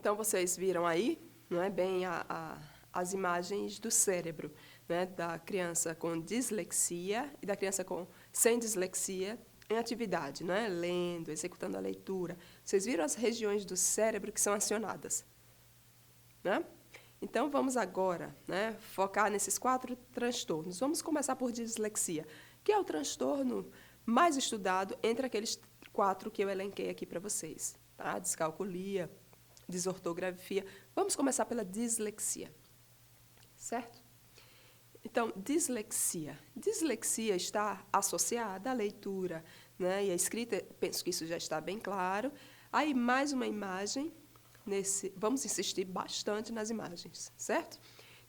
Então, vocês viram aí, não é, bem as imagens do cérebro, né, da criança com dislexia e da criança sem dislexia em atividade, né, lendo, executando a leitura. Vocês viram as regiões do cérebro que são acionadas, né? Então, vamos agora, né, focar nesses 4 transtornos. Vamos começar por dislexia, que é o transtorno mais estudado entre aqueles 4 que eu elenquei aqui para vocês. Tá? Descalculia, desortografia. Vamos começar pela dislexia, certo? Então, dislexia. Dislexia está associada à leitura, né, e à escrita, penso que isso já está bem claro. Aí, mais uma imagem. Vamos insistir bastante nas imagens, certo?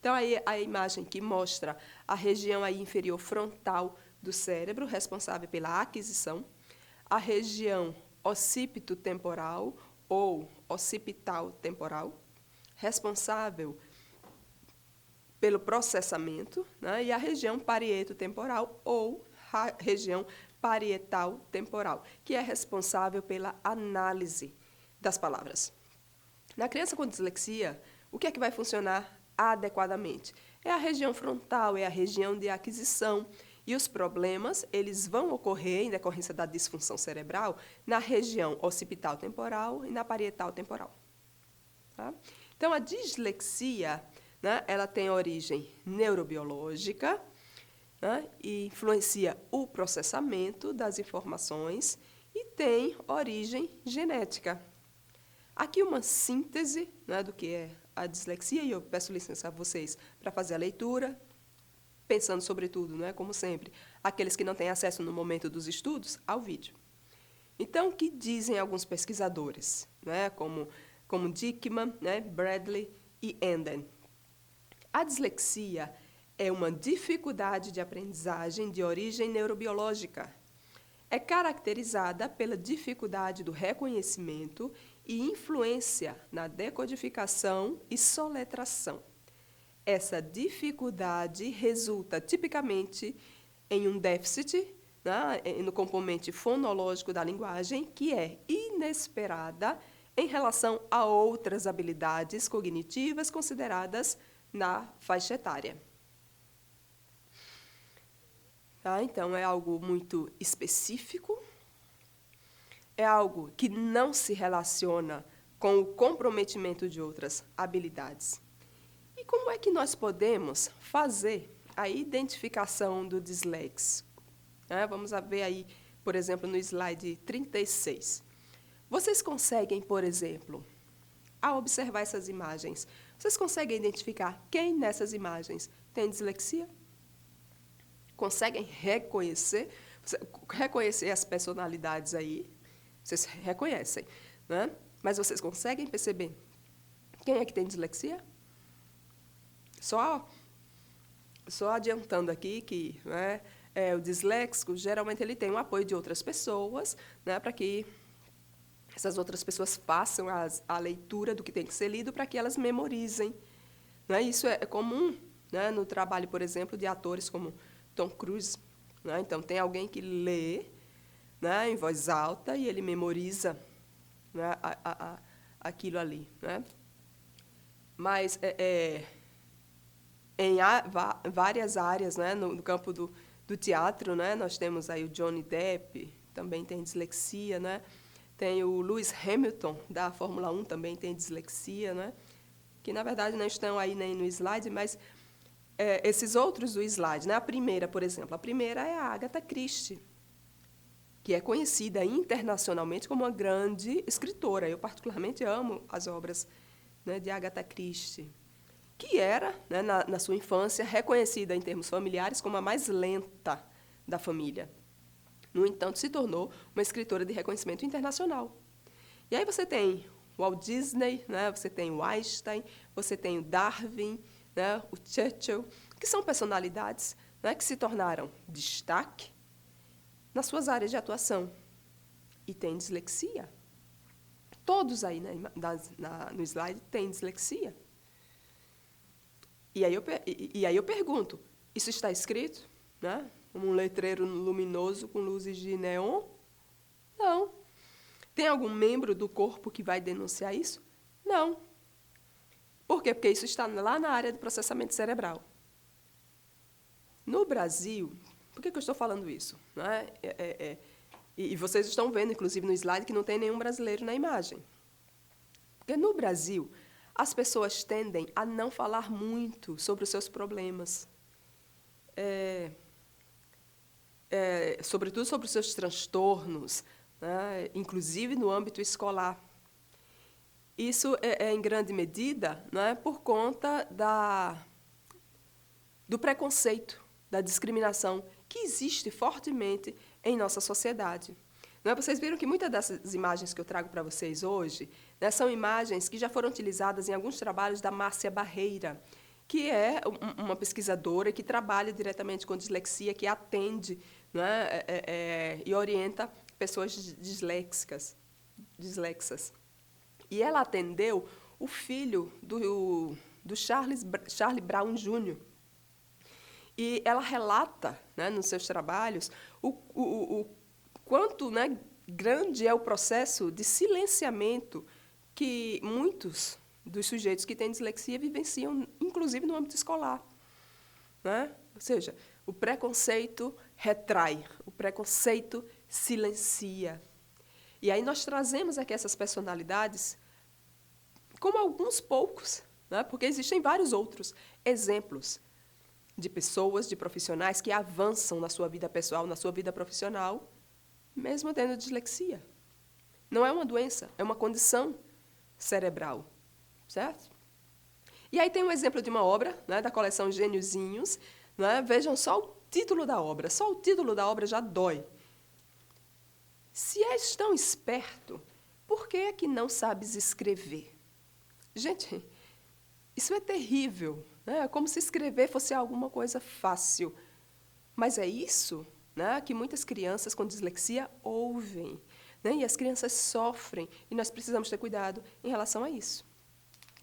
Então, aí a imagem que mostra a região aí inferior frontal do cérebro, responsável pela aquisição, a região occipito-temporal ou occipital-temporal, responsável pelo processamento, né, e a região parieto-temporal ou região parietal-temporal, que é responsável pela análise das palavras. Na criança com dislexia, o que é que vai funcionar adequadamente? É a região frontal, é a região de aquisição. E os problemas, eles vão ocorrer, em decorrência da disfunção cerebral, na região occipital-temporal e na parietal-temporal. Tá? Então, a dislexia, né, ela tem origem neurobiológica, né, e influencia o processamento das informações e tem origem genética. Aqui uma síntese, né, do que é a dislexia, e eu peço licença a vocês para fazer a leitura, pensando, sobretudo, né, como sempre, aqueles que não têm acesso no momento dos estudos, ao vídeo. Então, o que dizem alguns pesquisadores, né, como Dickman, né, Bradley e Enden? A dislexia é uma dificuldade de aprendizagem de origem neurobiológica. É caracterizada pela dificuldade do reconhecimento e influência na decodificação e soletração. Essa dificuldade resulta tipicamente em um déficit, né, no componente fonológico da linguagem, que é inesperada em relação a outras habilidades cognitivas consideradas na faixa etária. Tá? Então, é algo muito específico, é algo que não se relaciona com o comprometimento de outras habilidades. E como é que nós podemos fazer a identificação do disléxico? Vamos ver aí, por exemplo, no slide 36. Vocês conseguem, por exemplo, ao observar essas imagens, vocês conseguem identificar quem nessas imagens tem dislexia? Conseguem reconhecer as personalidades aí? Vocês reconhecem, né? Mas vocês conseguem perceber quem é que tem dislexia? Só adiantando aqui que, né, o disléxico, geralmente, ele tem o apoio de outras pessoas, né, para que essas outras pessoas façam a leitura do que tem que ser lido para que elas memorizem. Né? Isso é comum, né, no trabalho, por exemplo, de atores como Tom Cruise. Né? Então, tem alguém que lê, né, em voz alta e ele memoriza, né, aquilo ali. Né? Mas em várias áreas, né, no campo do teatro, né, nós temos aí o Johnny Depp, também tem dislexia, né? Tem o Lewis Hamilton, da Fórmula 1, também tem dislexia, né? Que, na verdade, não estão aí nem no slide, mas esses outros do slide. Né? A primeira, por exemplo, a primeira é a Agatha Christie, que é conhecida internacionalmente como uma grande escritora. Eu, particularmente, amo as obras, né, de Agatha Christie, que era, né, na sua infância, reconhecida em termos familiares como a mais lenta da família. No entanto, se tornou uma escritora de reconhecimento internacional. E aí você tem o Walt Disney, né, você tem o Einstein, você tem o Darwin, né, o Churchill, que são personalidades, né, que se tornaram destaque nas suas áreas de atuação. E têm dislexia. Todos aí, né, no slide têm dislexia. E aí eu pergunto, isso está escrito? Né? Um letreiro luminoso com luzes de neon? Não. Tem algum membro do corpo que vai denunciar isso? Não. Por quê? Porque isso está lá na área do processamento cerebral. No Brasil, por que eu estou falando isso? Não é? E vocês estão vendo, inclusive, no slide, que não tem nenhum brasileiro na imagem. Porque no Brasil, as pessoas tendem a não falar muito sobre os seus problemas. Sobretudo sobre os seus transtornos, né? Inclusive no âmbito escolar. Isso é em grande medida, né, por conta do preconceito, da discriminação que existe fortemente em nossa sociedade. Não é? Vocês viram que muitas dessas imagens que eu trago para vocês hoje, né, são imagens que já foram utilizadas em alguns trabalhos da Márcia Barreira, que é uma pesquisadora que trabalha diretamente com dislexia, que atende, né, e orienta pessoas disléxicas. E ela atendeu o filho do Charlie Brown Jr. E ela relata, né, nos seus trabalhos o quanto, né, grande é o processo de silenciamento que muitos dos sujeitos que têm dislexia vivenciam, inclusive no âmbito escolar. Né? Ou seja, o preconceito retrai, o preconceito silencia. E aí nós trazemos aqui essas personalidades como alguns poucos, né? Porque existem vários outros exemplos de pessoas, de profissionais que avançam na sua vida pessoal, na sua vida profissional, mesmo tendo dislexia. Não é uma doença, é uma condição cerebral, certo? E aí tem um exemplo de uma obra, né, da coleção Gêniozinhos, né? Vejam só o título da obra, só o título da obra já dói. Se és tão esperto, por que é que não sabes escrever? Gente, isso é terrível, né? É como se escrever fosse alguma coisa fácil. Mas é isso, né, que muitas crianças com dislexia ouvem, né? E as crianças sofrem, e nós precisamos ter cuidado em relação a isso.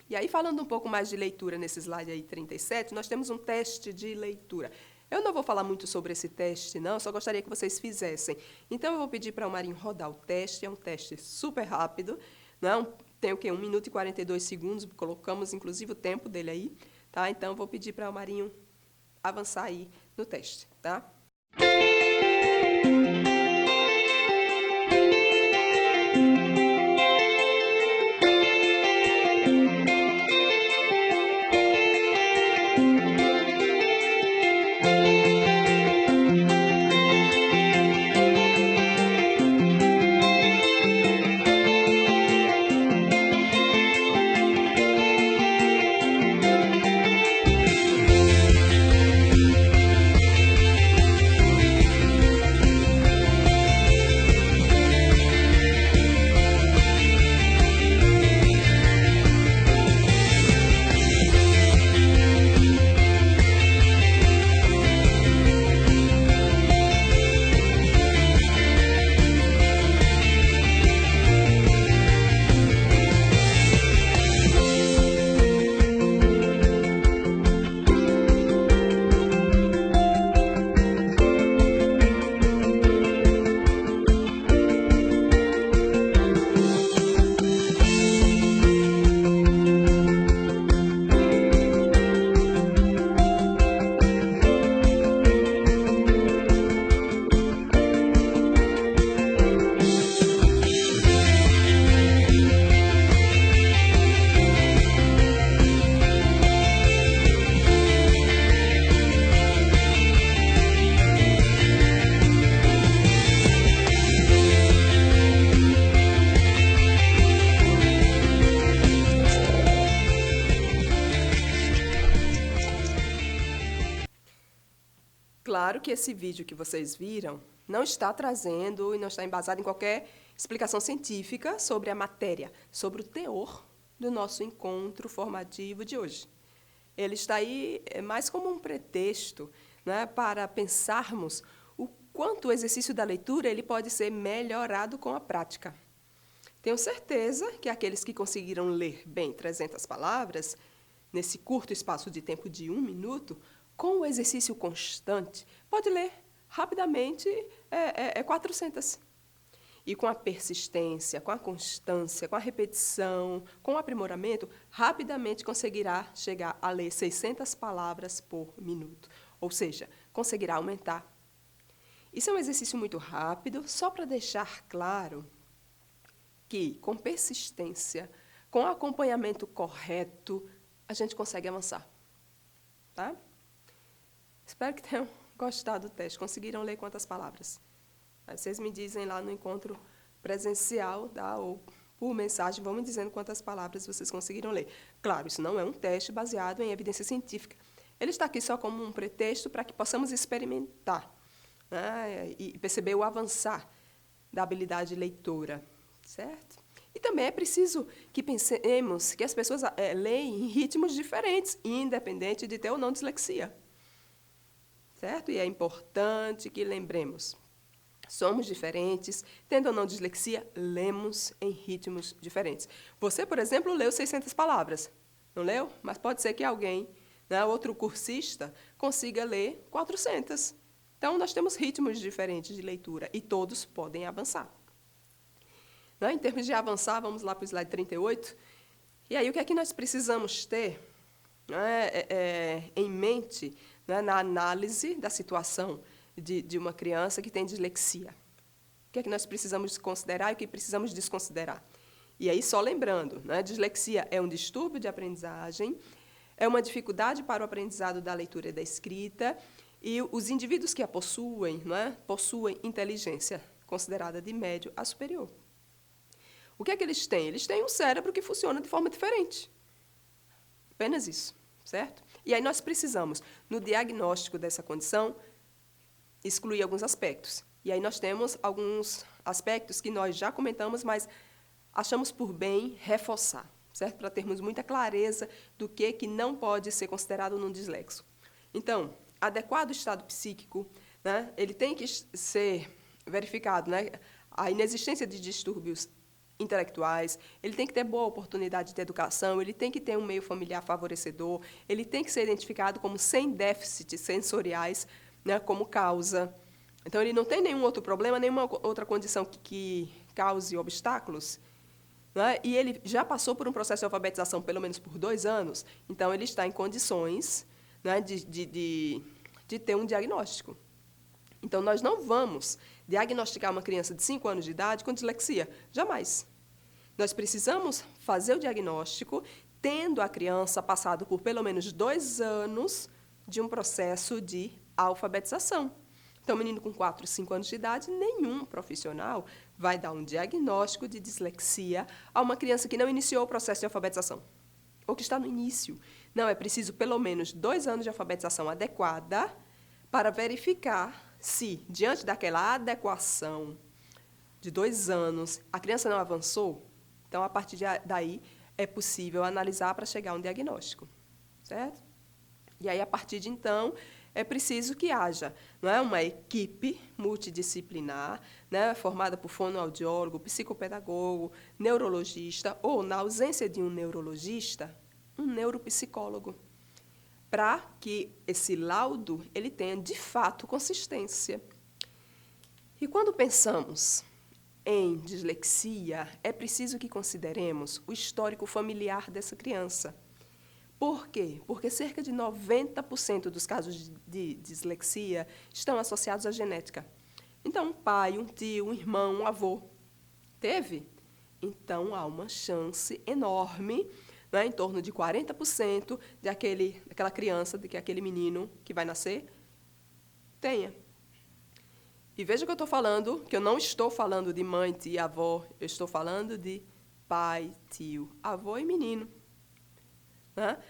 E aí, falando um pouco mais de leitura nesse slide aí 37, nós temos um teste de leitura. Eu não vou falar muito sobre esse teste, não, eu só gostaria que vocês fizessem. Então, eu vou pedir para o Marinho rodar o teste, é um teste super rápido, não? Tem o quê? 1 minuto e 42 segundos, colocamos inclusive o tempo dele aí, tá? Então, eu vou pedir para o Marinho avançar aí no teste, tá? Claro que esse vídeo que vocês viram não está trazendo e não está embasado em qualquer explicação científica sobre a matéria, sobre o teor do nosso encontro formativo de hoje. Ele está aí mais como um pretexto, né, para pensarmos o quanto o exercício da leitura ele pode ser melhorado com a prática. Tenho certeza que aqueles que conseguiram ler bem 300 palavras, nesse curto espaço de tempo de 1 minuto, com o exercício constante, pode ler rapidamente 400. e com a persistência, com a constância, com a repetição, com o aprimoramento, rapidamente conseguirá chegar a ler 600 palavras por minuto. Ou seja, conseguirá aumentar. Isso é um exercício muito rápido, só para deixar claro que, com persistência, com acompanhamento correto, a gente consegue avançar. Tá? Espero que tenham gostado do teste. Conseguiram ler quantas palavras? Aí vocês me dizem lá no encontro presencial, tá? Ou por mensagem, vão me dizendo quantas palavras vocês conseguiram ler. Claro, isso não é um teste baseado em evidência científica. Ele está aqui só como um pretexto para que possamos experimentar, né? E perceber o avançar da habilidade leitora, certo? E também é preciso que pensemos que as pessoas leem em ritmos diferentes, independente de ter ou não dislexia. Certo? E é importante que lembremos, somos diferentes, tendo ou não dislexia, lemos em ritmos diferentes. Você, por exemplo, leu 600 palavras, não leu? Mas pode ser que alguém, né, outro cursista, consiga ler 400. Então, nós temos ritmos diferentes de leitura e todos podem avançar. Né? Em termos de avançar, vamos lá para o slide 38. E aí, o que é que nós precisamos ter, né, em mente, né, na análise da situação de uma criança que tem dislexia? O que é que nós precisamos considerar e o que precisamos desconsiderar? E aí, só lembrando, né, dislexia é um distúrbio de aprendizagem, é uma dificuldade para o aprendizado da leitura e da escrita, e os indivíduos que a possuem, né, possuem inteligência considerada de médio a superior. O que é que eles têm? Eles têm um cérebro que funciona de forma diferente. Apenas isso, certo? E aí nós precisamos, no diagnóstico dessa condição, excluir alguns aspectos. E aí nós temos alguns aspectos que nós já comentamos, mas achamos por bem reforçar, certo? Para termos muita clareza do que não pode ser considerado num dislexo. Então, adequado estado psíquico, né, ele tem que ser verificado, né, a inexistência de distúrbios intelectuais, ele tem que ter boa oportunidade de educação, ele tem que ter um meio familiar favorecedor, ele tem que ser identificado como sem déficits sensoriais, né, como causa. Então, ele não tem nenhum outro problema, nenhuma outra condição que cause obstáculos, né, e ele já passou por um processo de alfabetização pelo menos por 2 anos, então ele está em condições, né, de ter um diagnóstico. Então, nós não vamos diagnosticar uma criança de 5 anos de idade com dislexia. Jamais. Nós precisamos fazer o diagnóstico tendo a criança passado por pelo menos 2 anos de um processo de alfabetização. Então, menino com 4, 5 anos de idade, nenhum profissional vai dar um diagnóstico de dislexia a uma criança que não iniciou o processo de alfabetização, ou que está no início. Não, é preciso pelo menos 2 anos de alfabetização adequada para verificar se, diante daquela adequação de 2 anos, a criança não avançou. Então, a partir daí, é possível analisar para chegar a um diagnóstico, certo? E aí, a partir de então, é preciso que haja, não é, uma equipe multidisciplinar, né, formada por fonoaudiólogo, psicopedagogo, neurologista, ou, na ausência de um neurologista, um neuropsicólogo, para que esse laudo ele tenha, de fato, consistência. E quando pensamos em dislexia, é preciso que consideremos o histórico familiar dessa criança. Por quê? Porque cerca de 90% dos casos de dislexia estão associados à genética. Então, um pai, um tio, um irmão, um avô teve? Então, há uma chance enorme, né, em torno de 40% daquela criança, de que aquele menino que vai nascer, tenha. E veja que eu estou falando, que eu não estou falando de mãe, tia, avó, eu estou falando de pai, tio, avô e menino. Né?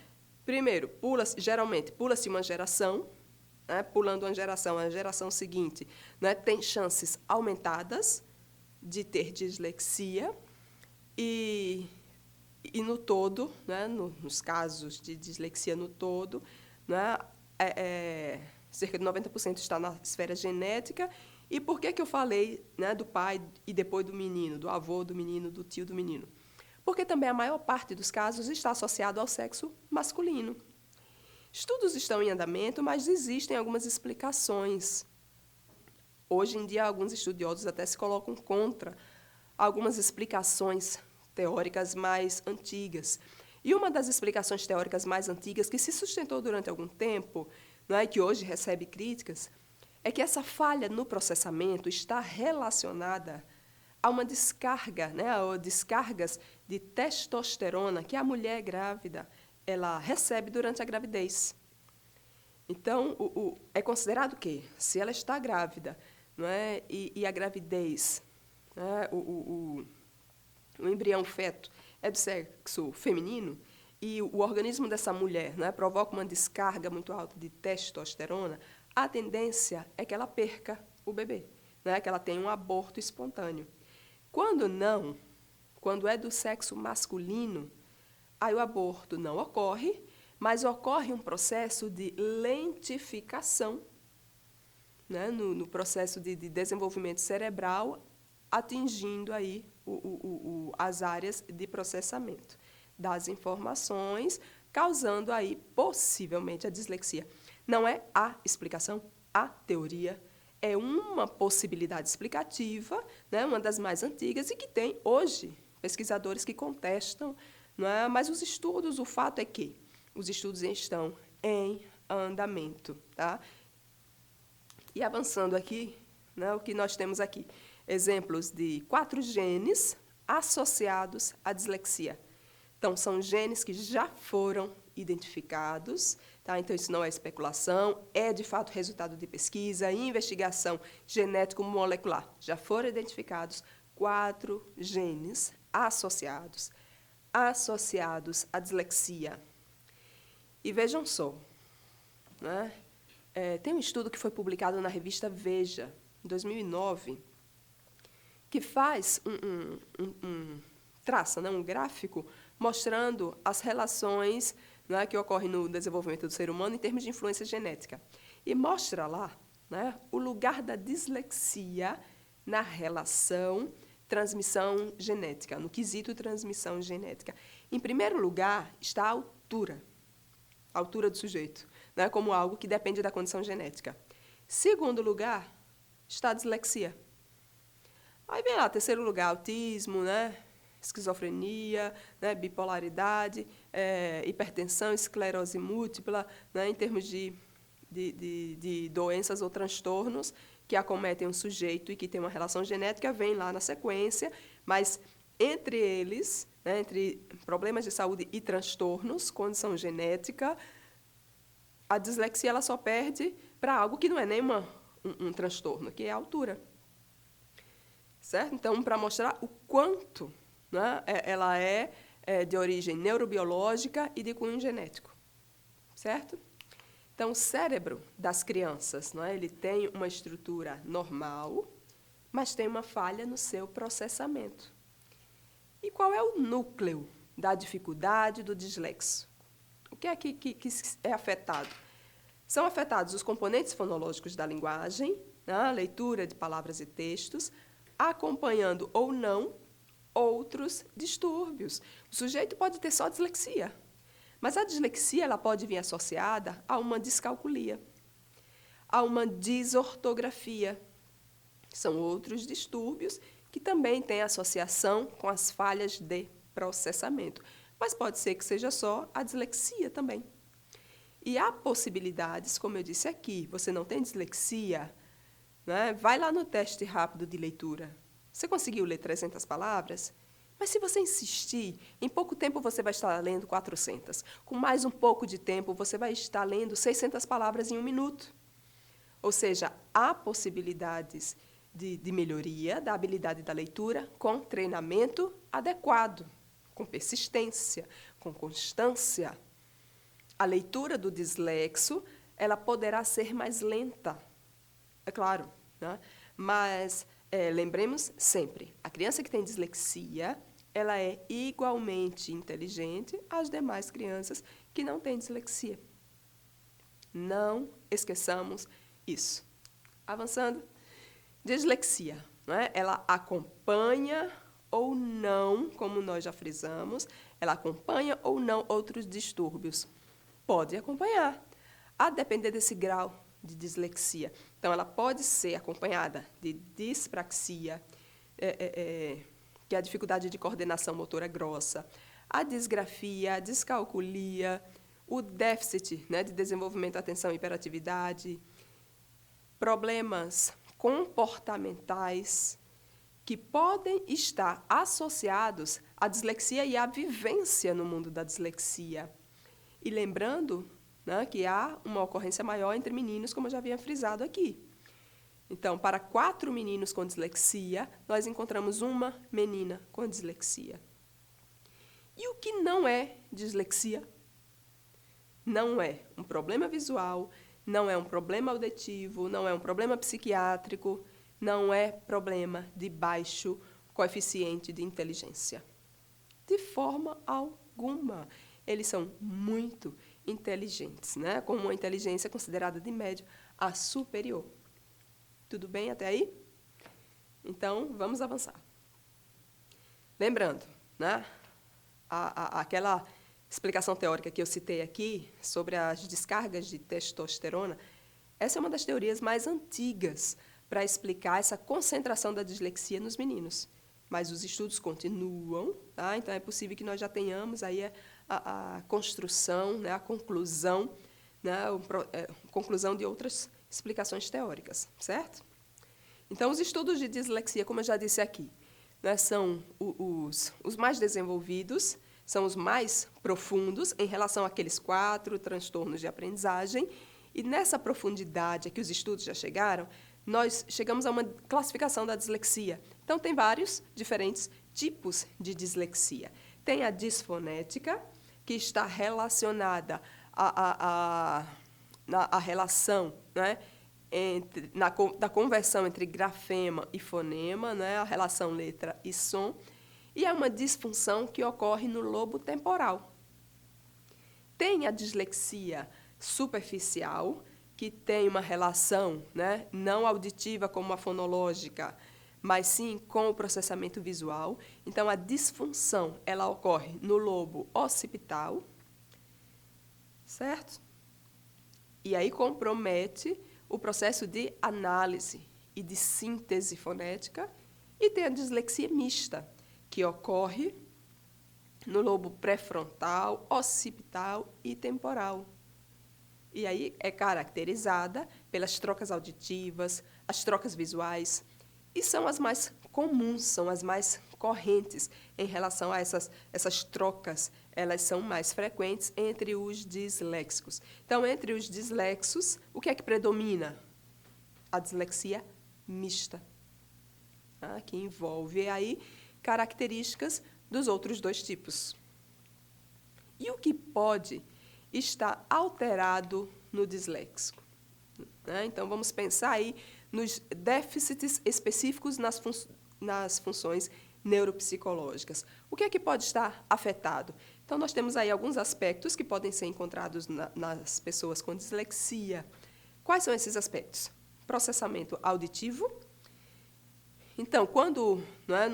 Primeiro, geralmente pula-se uma geração, né, pulando uma geração, a geração seguinte, né, tem chances aumentadas de ter dislexia e no todo, né, nos casos de dislexia no todo, né, cerca de 90% está na esfera genética. E por que eu falei, né, do pai e depois do menino, do avô do menino, do tio do menino? Porque também a maior parte dos casos está associado ao sexo masculino. Estudos estão em andamento, mas existem algumas explicações Hoje em dia, alguns estudiosos até se colocam contra algumas explicações teóricas mais antigas. E uma das explicações teóricas mais antigas, que se sustentou durante algum tempo, não é, que hoje recebe críticas, é que essa falha no processamento está relacionada a uma descarga, né, ou descargas de testosterona que a mulher grávida ela recebe durante a gravidez. Então, é considerado que, se ela está grávida, não é, e a gravidez, né, o embrião feto é do sexo feminino, e o organismo dessa mulher, né, provoca uma descarga muito alta de testosterona, a tendência é que ela perca o bebê, né, que ela tenha um aborto espontâneo. Quando não, quando é do sexo masculino, aí o aborto não ocorre, mas ocorre um processo de lentificação, né, no processo de desenvolvimento cerebral, atingindo aí as áreas de processamento das informações, causando aí possivelmente a dislexia. Não é a explicação, a teoria é uma possibilidade explicativa, né, uma das mais antigas e que tem hoje pesquisadores que contestam, não é? Mas os estudos, o fato é que os estudos estão em andamento, tá? E avançando aqui, né, o que nós temos aqui? Exemplos de 4 genes associados à dislexia. Então, são genes que já foram identificados, tá? Então, isso não é especulação, é, de fato, resultado de pesquisa e investigação genético-molecular. Já foram identificados 4 genes associados à dislexia. E vejam só, né? Tem um estudo que foi publicado na revista Veja, em 2009, que faz traça, né, um gráfico mostrando as relações, né, que ocorrem no desenvolvimento do ser humano em termos de influência genética. E mostra lá, né, o lugar da dislexia na relação transmissão genética, no quesito transmissão genética. Em primeiro lugar está a altura do sujeito, né, como algo que depende da condição genética. Segundo lugar, está a dislexia. Aí vem lá, terceiro lugar, autismo, né, esquizofrenia, né, bipolaridade, hipertensão, esclerose múltipla, né, em termos de doenças ou transtornos que acometem um sujeito e que tem uma relação genética, vem lá na sequência, mas entre eles, né, entre problemas de saúde e transtornos, condição genética, a dislexia ela só perde para algo que não é nem um transtorno, que é a altura. Certo? Então, para mostrar o quanto, né, ela é de origem neurobiológica e de cunho genético. Certo? Então, o cérebro das crianças, não é, ele tem uma estrutura normal, mas tem uma falha no seu processamento. E qual é o núcleo da dificuldade do dislexo? O que é que é afetado? São afetados os componentes fonológicos da linguagem, né, a leitura de palavras e textos, acompanhando ou não outros distúrbios. O sujeito pode ter só dislexia, mas a dislexia ela pode vir associada a uma descalculia, a uma desortografia. São outros distúrbios que também têm associação com as falhas de processamento. Mas pode ser que seja só a dislexia também. E há possibilidades, como eu disse aqui, você não tem dislexia, né? Vai lá no teste rápido de leitura. Você conseguiu ler 300 palavras? Mas se você insistir, em pouco tempo você vai estar lendo 400. Com mais um pouco de tempo, você vai estar lendo 600 palavras em 1 minuto. Ou seja, há possibilidades de melhoria da habilidade da leitura com treinamento adequado, com persistência, com constância. A leitura do dislexo ela poderá ser mais lenta, é claro, né? Mas lembremos sempre, a criança que tem dislexia, ela é igualmente inteligente às demais crianças que não têm dislexia. Não esqueçamos isso. Avançando, dislexia, né? Ela acompanha ou não, como nós já frisamos, ela acompanha ou não outros distúrbios. Pode acompanhar, a depender desse grau de dislexia. Então, ela pode ser acompanhada de dispraxia, que é a dificuldade de coordenação motora grossa, a disgrafia, a descalculia, o déficit, né, de desenvolvimento, atenção e hiperatividade, problemas comportamentais que podem estar associados à dislexia e à vivência no mundo da dislexia. E lembrando, né, que há uma ocorrência maior entre meninos, como eu já havia frisado aqui. Então, para 4 meninos com dislexia, nós encontramos uma menina com dislexia. E o que não é dislexia? Não é um problema visual, não é um problema auditivo, não é um problema psiquiátrico, não é problema de baixo coeficiente de inteligência. De forma alguma. Eles são muito inteligentes, né? Com uma inteligência considerada de médio a superior. Tudo bem até aí? Então, vamos avançar. Lembrando, né? Aquela explicação teórica que eu citei aqui sobre as descargas de testosterona, essa é uma das teorias mais antigas para explicar essa concentração da dislexia nos meninos. Mas os estudos continuam, tá? Então é possível que nós já tenhamos aí a construção, né, a conclusão, né, conclusão de outras explicações teóricas, certo? Então, os estudos de dislexia, como eu já disse aqui, né, são os mais desenvolvidos, são os mais profundos em relação àqueles 4 transtornos de aprendizagem, e nessa profundidade a que os estudos já chegaram, nós chegamos a uma classificação da dislexia. Então, tem vários diferentes tipos de dislexia. Tem a disfonética, que está relacionada à relação, né, da conversão entre grafema e fonema, né, a relação letra e som, e é uma disfunção que ocorre no lobo temporal. Tem a dislexia superficial, que tem uma relação, né, não auditiva como a fonológica, mas sim com o processamento visual. Então, a disfunção ela ocorre no lobo occipital, certo? E aí compromete o processo de análise e de síntese fonética. E tem a dislexia mista, que ocorre no lobo pré-frontal, occipital e temporal. E aí é caracterizada pelas trocas auditivas, as trocas visuais, e são as mais comuns, são as mais correntes em relação a essas trocas. Elas são mais frequentes entre os disléxicos. Então, entre os disléxicos, o que é que predomina? A dislexia mista, tá? Que envolve aí características dos outros 2 tipos. E o que pode estar alterado no disléxico, né? Então, vamos pensar aí nos déficits específicos nas funções neuropsicológicas. O que é que pode estar afetado? Então, nós temos aí alguns aspectos que podem ser encontrados nas pessoas com dislexia. Quais são esses aspectos? Processamento auditivo. Então, quando, né,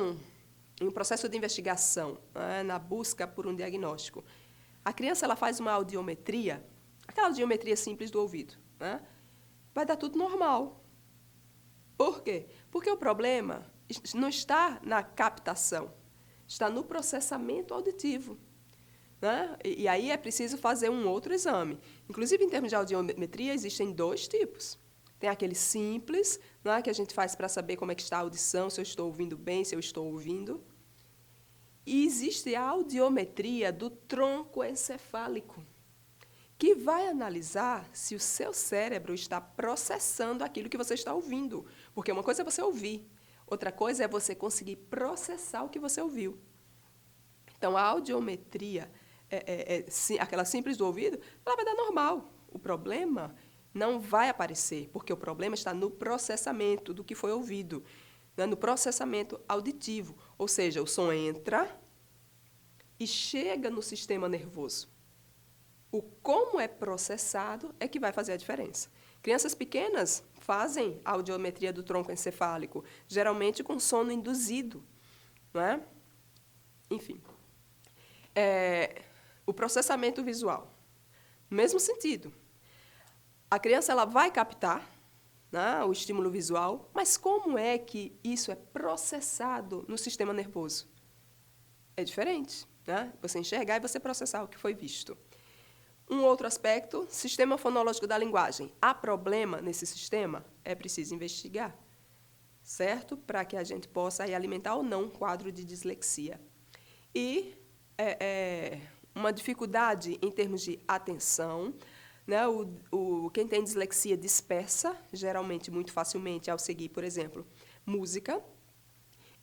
em um processo de investigação, né, na busca por um diagnóstico, a criança ela faz uma audiometria, aquela audiometria simples do ouvido, né? Vai dar tudo normal. Por quê? Porque o problema não está na captação, está no processamento auditivo, né? E aí é preciso fazer um outro exame. Inclusive, em termos de audiometria, existem 2 tipos. Tem aquele simples, né, que a gente faz para saber como é que está a audição, se eu estou ouvindo bem, se eu estou ouvindo. E existe a audiometria do tronco encefálico, que vai analisar se o seu cérebro está processando aquilo que você está ouvindo. Porque uma coisa é você ouvir, outra coisa é você conseguir processar o que você ouviu. Então, a audiometria, aquela simples do ouvido, ela vai dar normal. O problema não vai aparecer, porque o problema está no processamento do que foi ouvido, né, no processamento auditivo. Ou seja, o som entra e chega no sistema nervoso. O como é processado é que vai fazer a diferença. Crianças pequenas fazem a audiometria do tronco encefálico, geralmente com sono induzido, não é? Enfim. O processamento visual, no mesmo sentido. A criança ela vai captar, né, o estímulo visual, mas como é que isso é processado no sistema nervoso? É diferente, né? Você enxergar e você processar o que foi visto. Um outro aspecto, sistema fonológico da linguagem. Há problema nesse sistema? É preciso investigar, certo? Para que a gente possa aí alimentar ou não um quadro de dislexia. E uma dificuldade em termos de atenção, né? Quem tem dislexia dispersa, geralmente muito facilmente, ao seguir, por exemplo, música,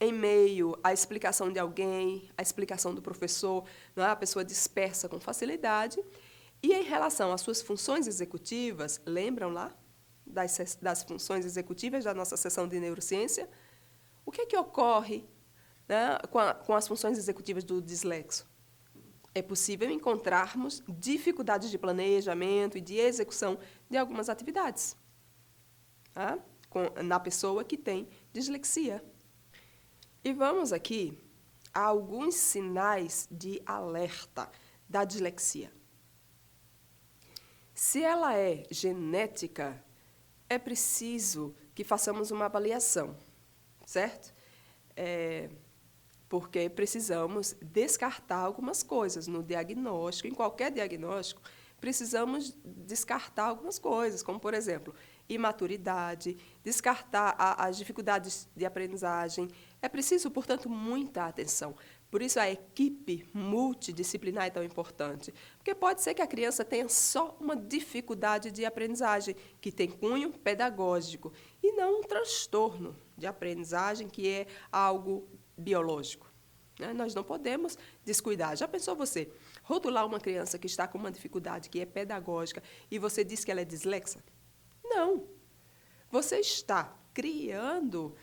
em meio à explicação de alguém, à explicação do professor, né? A pessoa dispersa com facilidade. E em relação às suas funções executivas, lembram lá das funções executivas da nossa sessão de neurociência? O que ocorre, né, com as funções executivas do dislexo? É possível encontrarmos dificuldades de planejamento e de execução de algumas atividades, tá? Na pessoa que tem dislexia. E vamos aqui a alguns sinais de alerta da dislexia. Se ela é genética, é preciso que façamos uma avaliação, certo? Porque precisamos descartar algumas coisas no diagnóstico. Em qualquer diagnóstico, precisamos descartar algumas coisas, como, por exemplo, imaturidade, descartar as dificuldades de aprendizagem. É preciso, portanto, muita atenção. Por isso, a equipe multidisciplinar é tão importante, porque pode ser que a criança tenha só uma dificuldade de aprendizagem, que tem cunho pedagógico, e não um transtorno de aprendizagem, que é algo biológico. Né? Nós não podemos descuidar. Já pensou você rotular uma criança que está com uma dificuldade que é pedagógica e você diz que ela é dislexa? Não. Você está criando...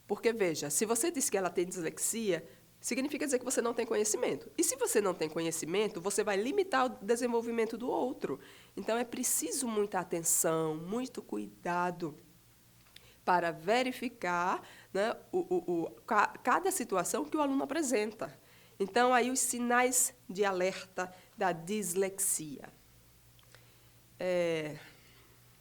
Porque, veja, se você diz que ela tem dislexia, significa dizer que você não tem conhecimento. E se você não tem conhecimento, você vai limitar o desenvolvimento do outro. Então, é preciso muita atenção, muito cuidado para verificar, né, cada situação que o aluno apresenta. Então, aí os sinais de alerta da dislexia.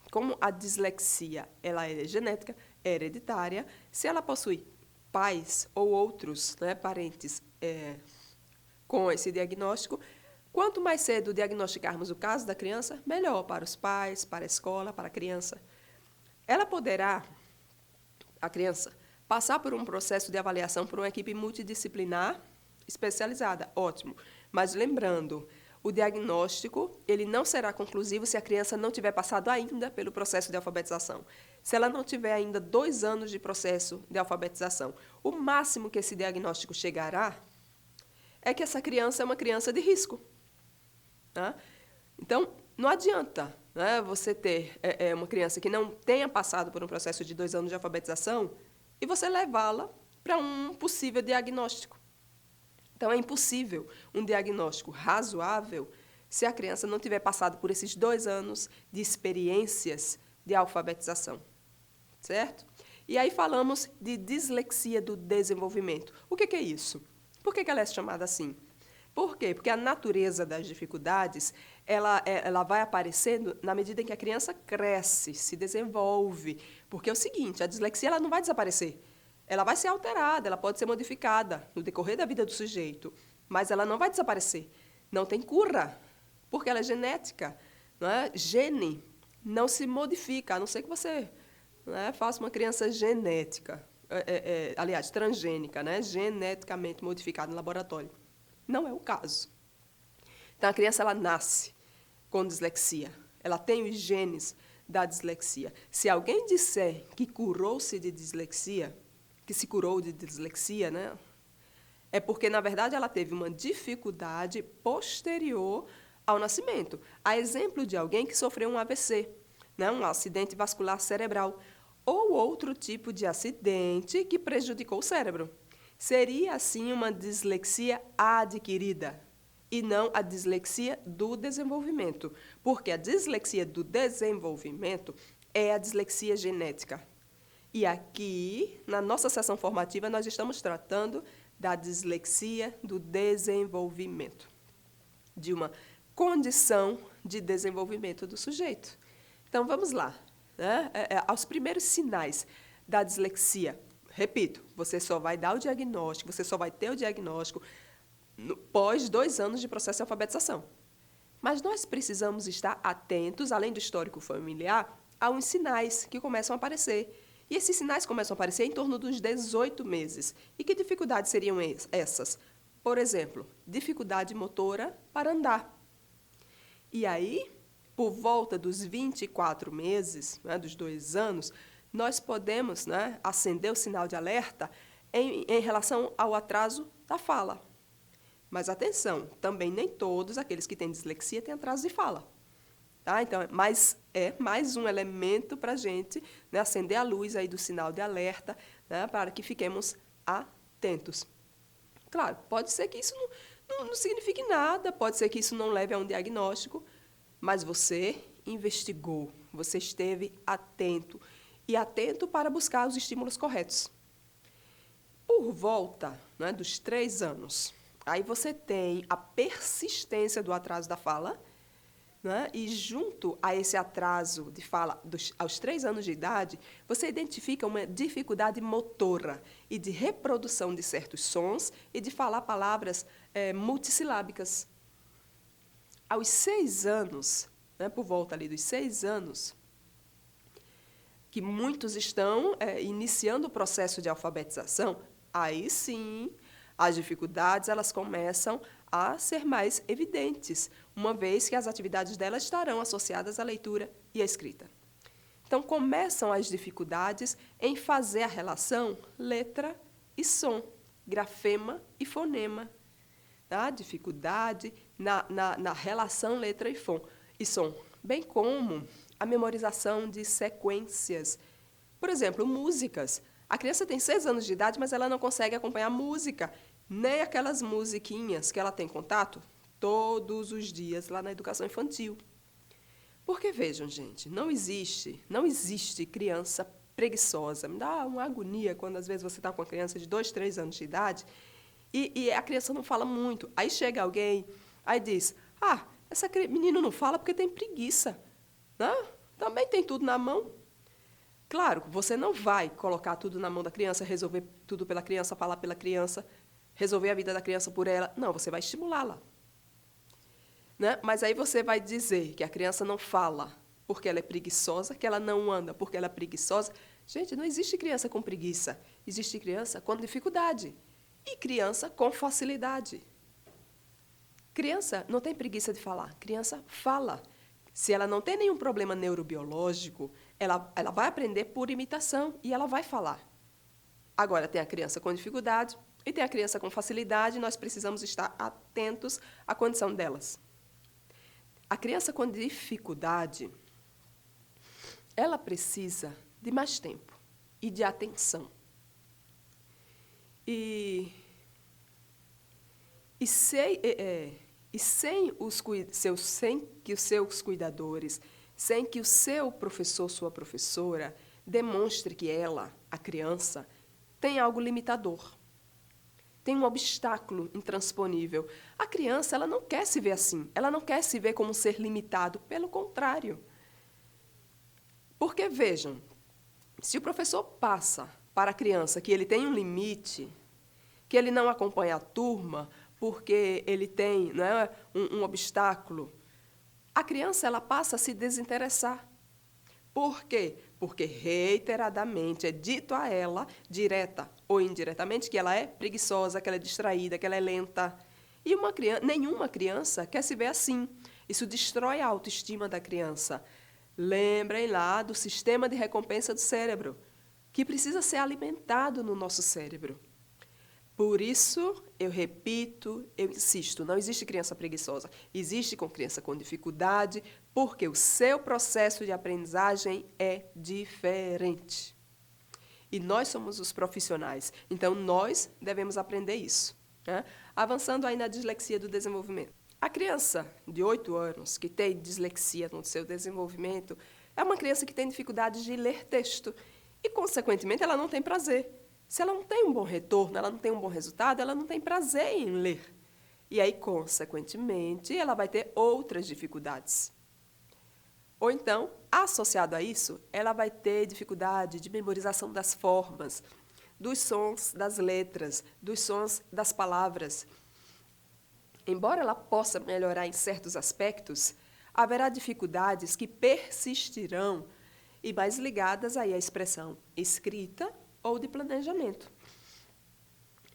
Como a dislexia ela é genética, é hereditária, se ela possui pais ou outros, né, parentes com esse diagnóstico, quanto mais cedo diagnosticarmos o caso da criança, melhor para os pais, para a escola, para a criança. Ela poderá, a criança, passar por um processo de avaliação por uma equipe multidisciplinar especializada, ótimo. Mas lembrando, o diagnóstico ele não será conclusivo se a criança não tiver passado ainda pelo processo de alfabetização. Se ela não tiver ainda 2 anos de processo de alfabetização. O máximo que esse diagnóstico chegará é que essa criança é uma criança de risco. Tá? Então, não adianta, né, você ter uma criança que não tenha passado por um processo de 2 anos de alfabetização e você levá-la para um possível diagnóstico. Então, é impossível um diagnóstico razoável se a criança não tiver passado por esses 2 anos de experiências de alfabetização, certo? E aí falamos de dislexia do desenvolvimento. O que é isso? Por que ela é chamada assim? Por quê? Porque a natureza das dificuldades ela vai aparecendo na medida em que a criança cresce, se desenvolve. Porque é o seguinte, a dislexia ela não vai desaparecer. Ela vai ser alterada, ela pode ser modificada no decorrer da vida do sujeito, mas ela não vai desaparecer. Não tem cura, porque ela é genética. Não é? Gene não se modifica, a não ser que você, né, faça uma criança genética, aliás, transgênica, né, geneticamente modificada no laboratório. Não é o caso. Então, a criança ela nasce com dislexia. Ela tem os genes da dislexia. Se alguém disser que curou-se de dislexia, que se curou de dislexia, né, é porque, na verdade, ela teve uma dificuldade posterior ao nascimento. A exemplo de alguém que sofreu um AVC, né, um acidente vascular cerebral, ou outro tipo de acidente que prejudicou o cérebro. Seria, assim, uma dislexia adquirida, e não a dislexia do desenvolvimento, porque a dislexia do desenvolvimento é a dislexia genética. E aqui, na nossa sessão formativa, nós estamos tratando da dislexia do desenvolvimento, de uma condição de desenvolvimento do sujeito. Então, vamos lá. Né? Aos primeiros sinais da dislexia, repito, você só vai dar o diagnóstico, você só vai ter o diagnóstico pós 2 anos de processo de alfabetização. Mas nós precisamos estar atentos, além do histórico familiar, a uns sinais que começam a aparecer. E esses sinais começam a aparecer em torno dos 18 meses. E que dificuldades seriam essas? Por exemplo, dificuldade motora para andar. E aí, por volta dos 24 meses, né, dos 2 anos, nós podemos, né, acender o sinal de alerta em relação ao atraso da fala. Mas atenção, também nem todos aqueles que têm dislexia têm atraso de fala. Tá? Então, mas é mais um elemento para a gente, né, acender a luz aí do sinal de alerta, né, para que fiquemos atentos. Claro, pode ser que isso não signifique nada, pode ser que isso não leve a um diagnóstico, mas você investigou, você esteve atento, e atento para buscar os estímulos corretos. Por volta, né, dos 3 anos, aí você tem a persistência do atraso da fala, né, e junto a esse atraso de fala aos 3 anos de idade, você identifica uma dificuldade motora e de reprodução de certos sons e de falar palavras multissilábicas. Aos 6 anos, né, por volta ali dos 6 anos, que muitos estão iniciando o processo de alfabetização, aí sim, as dificuldades elas começam a ser mais evidentes, uma vez que as atividades delas estarão associadas à leitura e à escrita. Então, começam as dificuldades em fazer a relação letra e som, grafema e fonema. Tá? Dificuldade na relação letra e som, bem como a memorização de sequências. Por exemplo, músicas. A criança tem 6 anos de idade, mas ela não consegue acompanhar música, nem aquelas musiquinhas que ela tem contato todos os dias lá na educação infantil. Porque, vejam, gente, não existe criança preguiçosa. Me dá uma agonia quando, às vezes, você está com uma criança de 2, 3 anos de idade e a criança não fala muito. Aí chega alguém, aí diz, essa menina não fala porque tem preguiça. Né? Também tem tudo na mão. Claro, você não vai colocar tudo na mão da criança, resolver tudo pela criança, falar pela criança, resolver a vida da criança por ela. Não, você vai estimulá-la. Né? Mas aí você vai dizer que a criança não fala porque ela é preguiçosa, que ela não anda porque ela é preguiçosa. Gente, não existe criança com preguiça. Existe criança com dificuldade e criança com facilidade. Criança não tem preguiça de falar, criança fala. Se ela não tem nenhum problema neurobiológico, ela vai aprender por imitação e ela vai falar. Agora, tem a criança com dificuldade e tem a criança com facilidade, e nós precisamos estar atentos à condição delas. A criança com dificuldade, ela precisa de mais tempo e de atenção. E sem que os seus cuidadores, sem que o seu professor, sua professora, demonstre que ela, a criança, tem algo limitador, tem um obstáculo intransponível. A criança ela não quer se ver assim, ela não quer se ver como um ser limitado, pelo contrário. Porque, vejam, se o professor passa para a criança que ele tem um limite, que ele não acompanha a turma, porque ele tem, né, um obstáculo, a criança ela passa a se desinteressar. Por quê? Porque reiteradamente é dito a ela, direta ou indiretamente, que ela é preguiçosa, que ela é distraída, que ela é lenta. E nenhuma criança quer se ver assim. Isso destrói a autoestima da criança. Lembrem lá do sistema de recompensa do cérebro, que precisa ser alimentado no nosso cérebro. Por isso, eu repito, eu insisto, não existe criança preguiçosa. Existe criança com dificuldade, porque o seu processo de aprendizagem é diferente. E nós somos os profissionais, então nós devemos aprender isso. Né? Avançando aí na dislexia do desenvolvimento. A criança de 8 anos que tem dislexia no seu desenvolvimento é uma criança que tem dificuldade de ler texto e, consequentemente, ela não tem prazer. Se ela não tem um bom retorno, ela não tem um bom resultado, ela não tem prazer em ler. E aí, consequentemente, ela vai ter outras dificuldades. Ou então, associado a isso, ela vai ter dificuldade de memorização das formas, dos sons das letras, dos sons das palavras. Embora ela possa melhorar em certos aspectos, haverá dificuldades que persistirão e mais ligadas aí à expressão escrita ou de planejamento.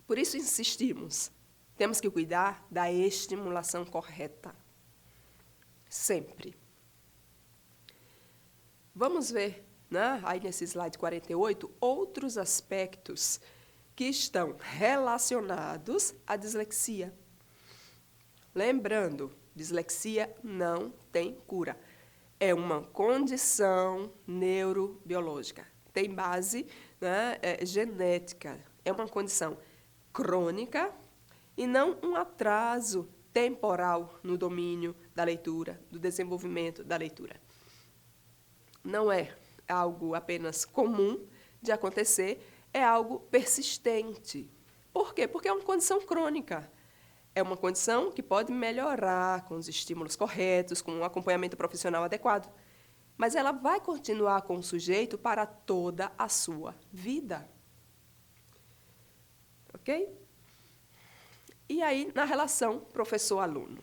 Por isso insistimos, temos que cuidar da estimulação correta. Sempre. Vamos ver, né, aí nesse slide 48, outros aspectos que estão relacionados à dislexia. Lembrando, dislexia não tem cura. É uma condição neurobiológica. Tem base, né, genética. É uma condição crônica e não um atraso temporal no domínio da leitura, do desenvolvimento da leitura. Não é algo apenas comum de acontecer, é algo persistente. Por quê? Porque é uma condição crônica. É uma condição que pode melhorar com os estímulos corretos, com um acompanhamento profissional adequado. Mas ela vai continuar com o sujeito para toda a sua vida. Ok? E aí, na relação professor-aluno,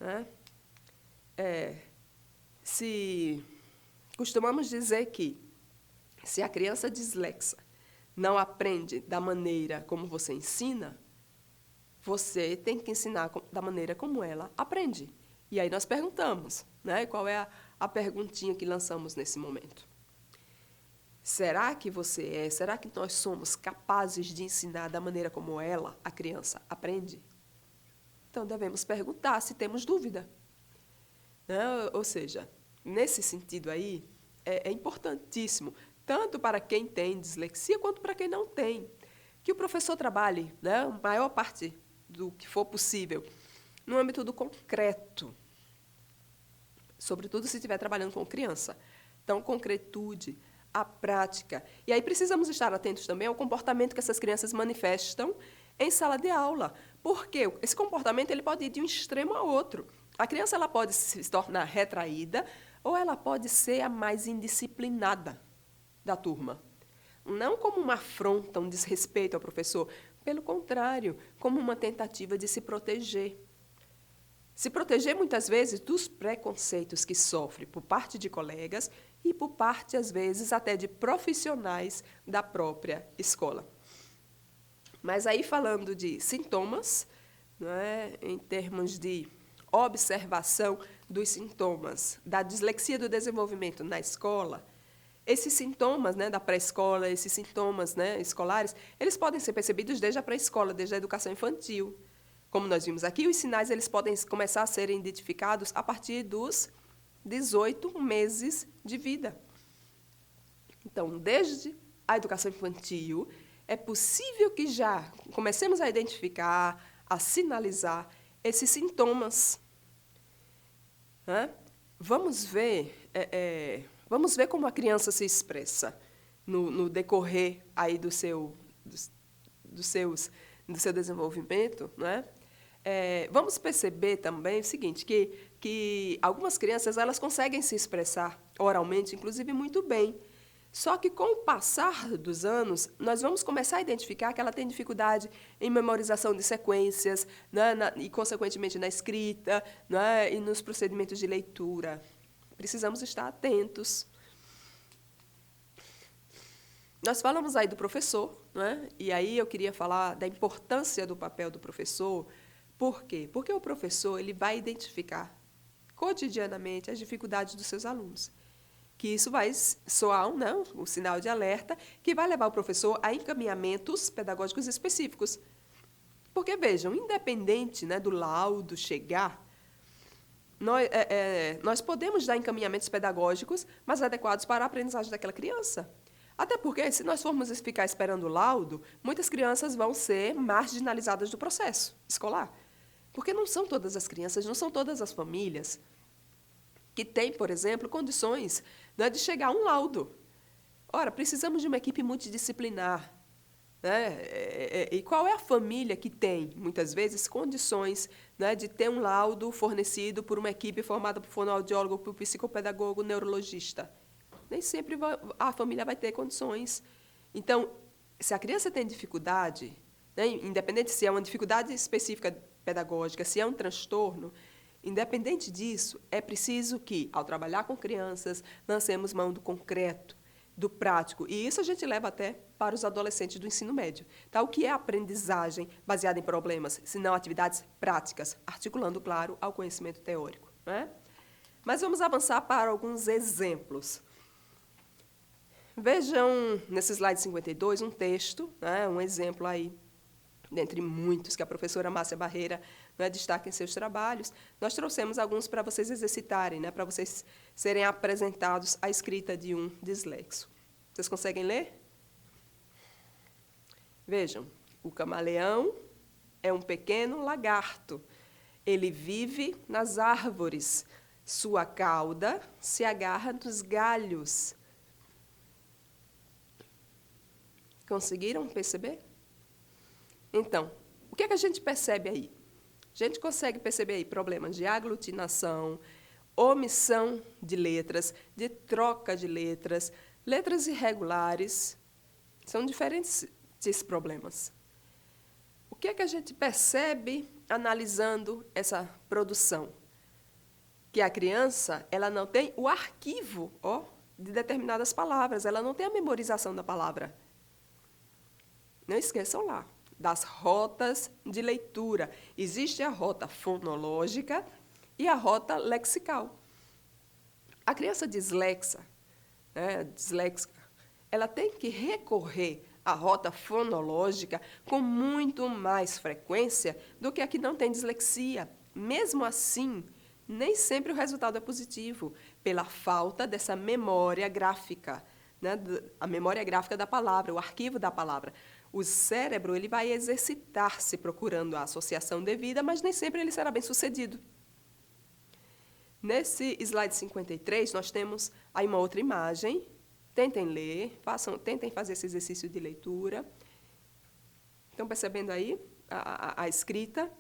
né? Se costumamos dizer que, se a criança dislexa não aprende da maneira como você ensina, você tem que ensinar da maneira como ela aprende. E aí nós perguntamos, né? Qual é a perguntinha que lançamos nesse momento? Será que será que nós somos capazes de ensinar da maneira como ela, a criança, aprende? Então, devemos perguntar se temos dúvida. Né? Ou seja, nesse sentido aí, é importantíssimo, tanto para quem tem dislexia quanto para quem não tem, que o professor trabalhe, né, a maior parte do que for possível, no âmbito do concreto, sobretudo se estiver trabalhando com criança. Então, concretude, a prática. E aí precisamos estar atentos também ao comportamento que essas crianças manifestam em sala de aula, porque esse comportamento ele pode ir de um extremo a outro. A criança ela pode se tornar retraída ou ela pode ser a mais indisciplinada da turma. Não como uma afronta, um desrespeito ao professor, pelo contrário, como uma tentativa de se proteger. Se proteger, muitas vezes, dos preconceitos que sofre por parte de colegas e por parte, às vezes, até de profissionais da própria escola. Mas aí, falando de sintomas, né, em termos de observação dos sintomas da dislexia do desenvolvimento na escola, esses sintomas, né, da pré-escola, esses sintomas, né, escolares, eles podem ser percebidos desde a pré-escola, desde a educação infantil. Como nós vimos aqui, os sinais eles podem começar a serem identificados a partir dos 18 meses de vida. Então, desde a educação infantil, é possível que já comecemos a identificar, a sinalizar esses sintomas. Vamos ver como a criança se expressa no decorrer aí do seu desenvolvimento, né? Vamos perceber também o seguinte, que algumas crianças elas conseguem se expressar oralmente, inclusive muito bem. Só que, com o passar dos anos, nós vamos começar a identificar que ela tem dificuldade em memorização de sequências, né, e, consequentemente, na escrita, né, e nos procedimentos de leitura. Precisamos estar atentos. Nós falamos aí do professor, né, e aí eu queria falar da importância do papel do professor. Por quê? Porque o professor ele vai identificar cotidianamente as dificuldades dos seus alunos. Que isso vai soar um sinal de alerta que vai levar o professor a encaminhamentos pedagógicos específicos. Porque, vejam, independente, né, do laudo chegar, nós podemos dar encaminhamentos pedagógicos mais adequados para a aprendizagem daquela criança. Até porque, se nós formos ficar esperando o laudo, muitas crianças vão ser marginalizadas do processo escolar. Porque não são todas as crianças, não são todas as famílias que têm, por exemplo, condições, né, de chegar a um laudo. Ora, precisamos de uma equipe multidisciplinar, Né? E qual é a família que tem, muitas vezes, condições, né, de ter um laudo fornecido por uma equipe formada por fonoaudiólogo, por psicopedagogo, neurologista? Nem sempre a família vai ter condições. Então, se a criança tem dificuldade, né, independente se é uma dificuldade específica pedagógica, se é um transtorno, independente disso, é preciso que, ao trabalhar com crianças, lancemos mão do concreto, do prático. E isso a gente leva até para os adolescentes do ensino médio. Tá? O que é aprendizagem baseada em problemas, se não atividades práticas, articulando, claro, ao conhecimento teórico. Né? Mas vamos avançar para alguns exemplos. Vejam, nesse slide 52, um texto, né, um exemplo aí, dentre muitos que a professora Márcia Barreira, né, destaca em seus trabalhos. Nós trouxemos alguns para vocês exercitarem, né, para vocês serem apresentados à escrita de um dislexo. Vocês conseguem ler? Vejam, o camaleão é um pequeno lagarto. Ele vive nas árvores. Sua cauda se agarra nos galhos. Conseguiram perceber? Então, o que é que a gente percebe aí? A gente consegue perceber aí problemas de aglutinação, omissão de letras, de troca de letras, letras irregulares. São diferentes esses problemas. O que é que a gente percebe analisando essa produção? Que a criança, ela não tem o arquivo, de determinadas palavras, ela não tem a memorização da palavra. Não esqueçam lá, das rotas de leitura. Existe a rota fonológica e a rota lexical. A criança dislexa, né, disléxica, ela tem que recorrer à rota fonológica com muito mais frequência do que a que não tem dislexia. Mesmo assim, nem sempre o resultado é positivo, pela falta dessa memória gráfica, né, a memória gráfica da palavra, o arquivo da palavra. O cérebro ele vai exercitar-se procurando a associação devida, mas nem sempre ele será bem sucedido. Nesse slide 53, nós temos aí uma outra imagem. Tentem ler, tentem fazer esse exercício de leitura. Estão percebendo aí a escrita?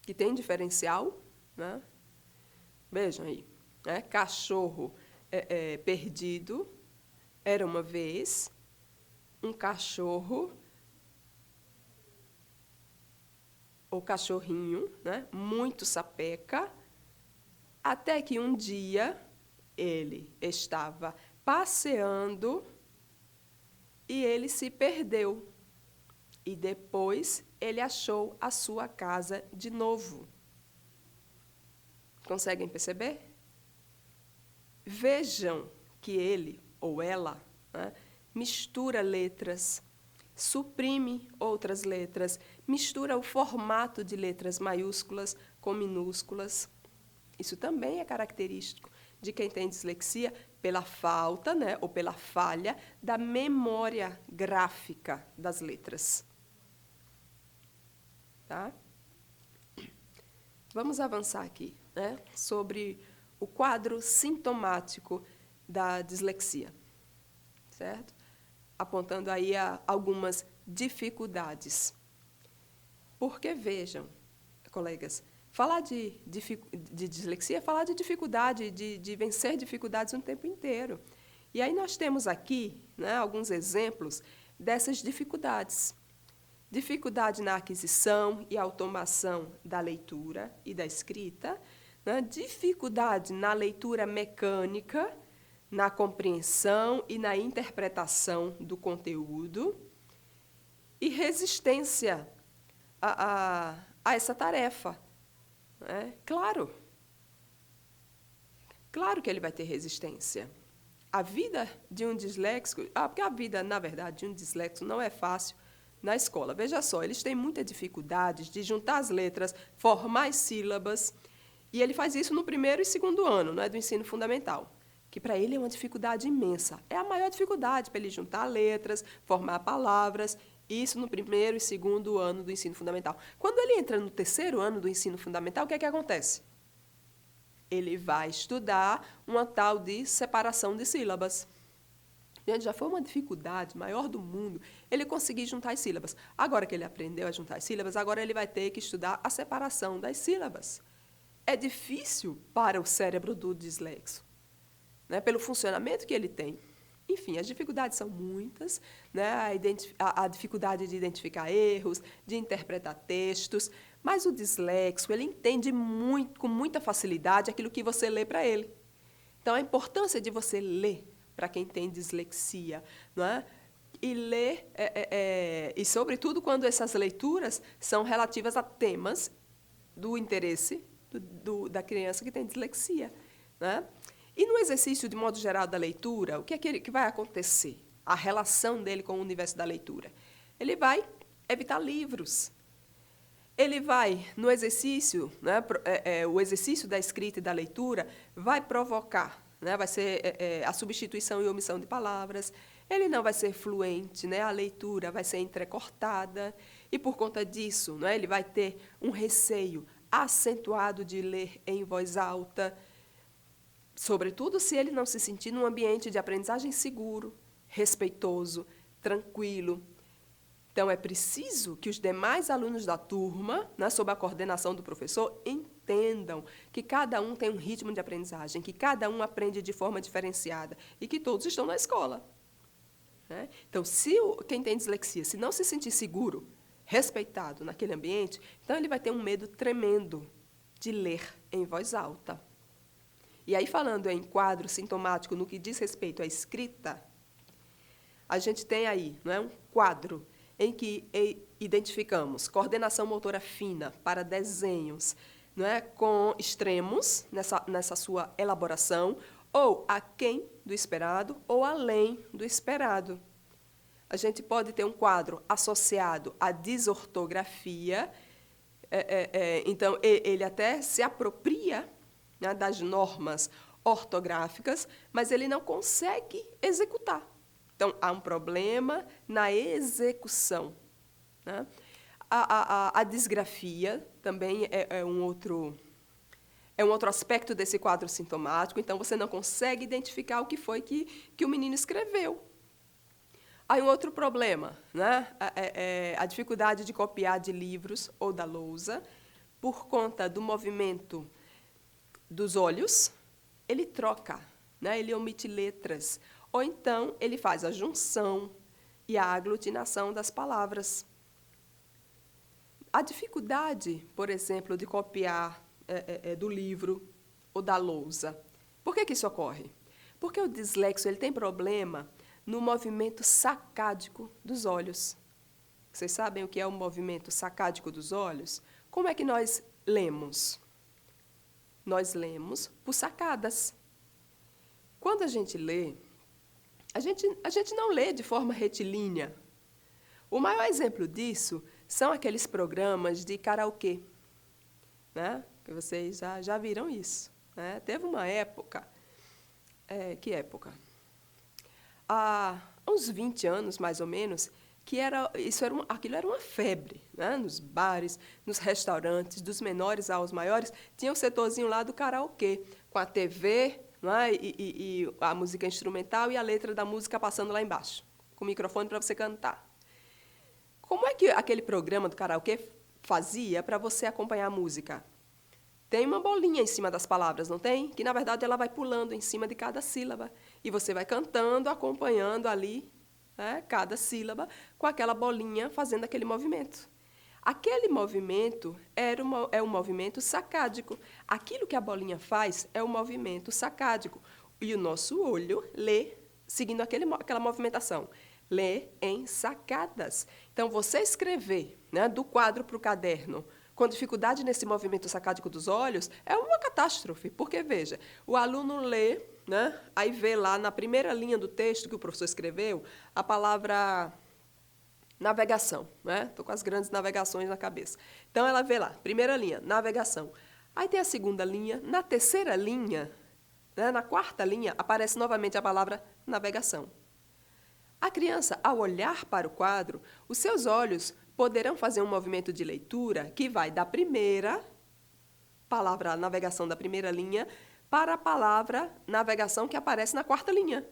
Que tem diferencial, né? Vejam aí, né? Cachorro perdido. Era uma vez um cachorro, ou cachorrinho, né, muito sapeca, até que um dia ele estava passeando e ele se perdeu. E depois ele achou a sua casa de novo. Conseguem perceber? Vejam que ele ou ela, né, mistura letras, suprime outras letras, mistura o formato de letras maiúsculas com minúsculas. Isso também é característico de quem tem dislexia pela falta, né, ou pela falha da memória gráfica das letras. Tá? Vamos avançar aqui, né, sobre o quadro sintomático da dislexia, certo? Apontando aí algumas dificuldades. Porque, vejam, colegas, falar de dislexia é falar de dificuldade, de vencer dificuldades o tempo inteiro. E aí nós temos aqui, né, alguns exemplos dessas dificuldades. Dificuldade na aquisição e automação da leitura e da escrita, né? Dificuldade na leitura mecânica, na compreensão e na interpretação do conteúdo, e resistência a essa tarefa. Né? Claro que ele vai ter resistência. A vida de um disléxico, porque a vida, na verdade, de um disléxico não é fácil na escola. Veja só, eles têm muita dificuldade de juntar as letras, formar as sílabas, e ele faz isso no primeiro e segundo ano, né, do ensino fundamental, que para ele é uma dificuldade imensa. É a maior dificuldade para ele juntar letras, formar palavras, isso no primeiro e segundo ano do ensino fundamental. Quando ele entra no terceiro ano do ensino fundamental, o que é que acontece? Ele vai estudar uma tal de separação de sílabas. Gente, já foi uma dificuldade maior do mundo ele conseguir juntar as sílabas. Agora que ele aprendeu a juntar as sílabas, agora ele vai ter que estudar a separação das sílabas. É difícil para o cérebro do dislexo, né, pelo funcionamento que ele tem. Enfim, as dificuldades são muitas, né, a dificuldade de identificar erros, de interpretar textos, mas o dislexo ele entende muito, com muita facilidade aquilo que você lê para ele. Então, a importância de você ler para quem tem dislexia, não é? E ler, e sobretudo quando essas leituras são relativas a temas do interesse da criança que tem dislexia, né? E no exercício, de modo geral, da leitura, o que é que vai acontecer? A relação dele com o universo da leitura. Ele vai evitar livros. Ele vai, no exercício, né, o exercício da escrita e da leitura vai provocar, né, vai ser a substituição e omissão de palavras. Ele não vai ser fluente, né, a leitura vai ser entrecortada. E, por conta disso, né, ele vai ter um receio acentuado de ler em voz alta, sobretudo se ele não se sentir num ambiente de aprendizagem seguro, respeitoso, tranquilo. Então, é preciso que os demais alunos da turma, né, sob a coordenação do professor, entendam que cada um tem um ritmo de aprendizagem, que cada um aprende de forma diferenciada e que todos estão na escola, né? Então, se quem tem dislexia, se não se sentir seguro, respeitado naquele ambiente, então ele vai ter um medo tremendo de ler em voz alta. E aí, falando em quadro sintomático no que diz respeito à escrita, a gente tem aí, não é, um quadro em que identificamos coordenação motora fina para desenhos, não é, com extremos nessa sua elaboração, ou aquém do esperado ou além do esperado. A gente pode ter um quadro associado à desortografia, então ele até se apropria, né, das normas ortográficas, mas ele não consegue executar. Então, há um problema na execução, né? A disgrafia também é um outro aspecto desse quadro sintomático, então você não consegue identificar o que foi que o menino escreveu. Há um outro problema, né? A dificuldade de copiar de livros ou da lousa, por conta do movimento dos olhos, ele troca, né? Ele omite letras, ou então ele faz a junção e a aglutinação das palavras. A dificuldade, por exemplo, de copiar do livro ou da lousa. Por que isso ocorre? Porque o dislexo ele tem problema no movimento sacádico dos olhos. Vocês sabem o que é o movimento sacádico dos olhos? Como é que nós lemos? Nós lemos por sacadas. Quando a gente lê, a gente não lê de forma retilínea. O maior exemplo disso são aqueles programas de karaokê, né? Que vocês já viram isso, né? Teve uma época, que época? Há uns 20 anos, mais ou menos, que aquilo era uma febre, né? Nos bares, nos restaurantes, dos menores aos maiores, tinha o setorzinho lá do karaokê, com a TV, né? E a música instrumental e a letra da música passando lá embaixo, com o microfone para você cantar. Como é que aquele programa do karaokê fazia para você acompanhar a música? Tem uma bolinha em cima das palavras, não tem? Que, na verdade, ela vai pulando em cima de cada sílaba. E você vai cantando, acompanhando ali, né, cada sílaba, com aquela bolinha fazendo aquele movimento. Aquele movimento é um movimento sacádico. Aquilo que a bolinha faz é um movimento sacádico. E o nosso olho lê seguindo aquela movimentação. Lê em sacadas. Então, você escrever, né, do quadro para o caderno, com dificuldade nesse movimento sacádico dos olhos, é uma catástrofe. Porque, veja, o aluno lê, né, aí vê lá na primeira linha do texto que o professor escreveu a palavra navegação, né? Estou com as grandes navegações na cabeça. Então, ela vê lá, primeira linha, navegação. Aí tem a segunda linha, na terceira linha, né, na quarta linha, aparece novamente a palavra navegação. A criança, ao olhar para o quadro, os seus olhos poderão fazer um movimento de leitura que vai da primeira palavra, a navegação da primeira linha, para a palavra navegação que aparece na quarta linha.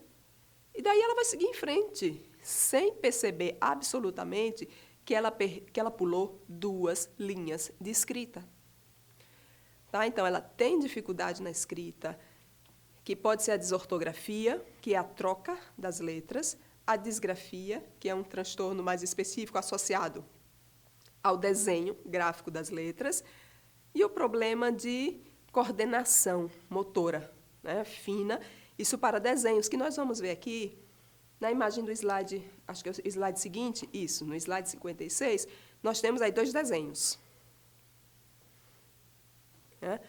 E daí ela vai seguir em frente, sem perceber absolutamente que ela pulou 2 linhas de escrita. Tá? Então, ela tem dificuldade na escrita, que pode ser a desortografia, que é a troca das letras, a disgrafia, que é um transtorno mais específico associado ao desenho gráfico das letras, e o problema de coordenação motora, né, fina, isso para desenhos, que nós vamos ver aqui na imagem do slide, acho que é o slide seguinte, isso, no slide 56, nós temos aí 2 desenhos. Né?